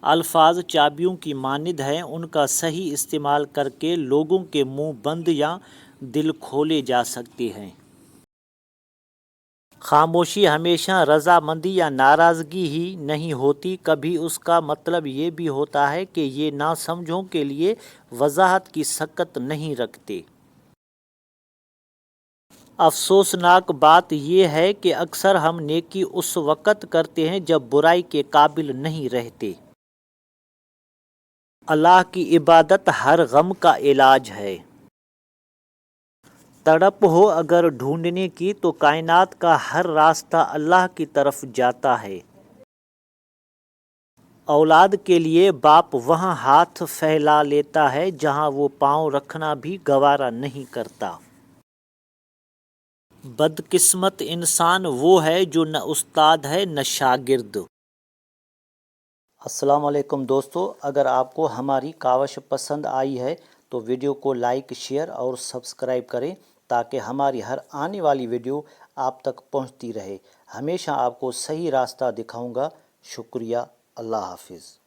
الفاظ چابیوں کی مانند ہیں، ان کا صحیح استعمال کر کے لوگوں کے منہ بند یا دل کھولے جا سکتے ہیں۔ خاموشی ہمیشہ رضامندی یا ناراضگی ہی نہیں ہوتی، کبھی اس کا مطلب یہ بھی ہوتا ہے کہ یہ ناسمجھوں کے لیے وضاحت کی سکت نہیں رکھتے۔ افسوسناک بات یہ ہے کہ اکثر ہم نیکی اس وقت کرتے ہیں جب برائی کے قابل نہیں رہتے۔ اللہ کی عبادت ہر غم کا علاج ہے۔ تڑپ ہو اگر ڈھونڈنے کی تو کائنات کا ہر راستہ اللہ کی طرف جاتا ہے۔ اولاد کے لیے باپ وہاں ہاتھ پھیلا لیتا ہے جہاں وہ پاؤں رکھنا بھی گوارا نہیں کرتا۔ بدقسمت انسان وہ ہے جو نہ استاد ہے نہ شاگرد۔ السلام علیکم دوستو، اگر آپ کو ہماری کاوش پسند آئی ہے تو ویڈیو کو لائک، شیئر اور سبسکرائب کریں تاکہ ہماری ہر آنے والی ویڈیو آپ تک پہنچتی رہے۔ ہمیشہ آپ کو صحیح راستہ دکھاؤں گا۔ شکریہ۔ اللہ حافظ۔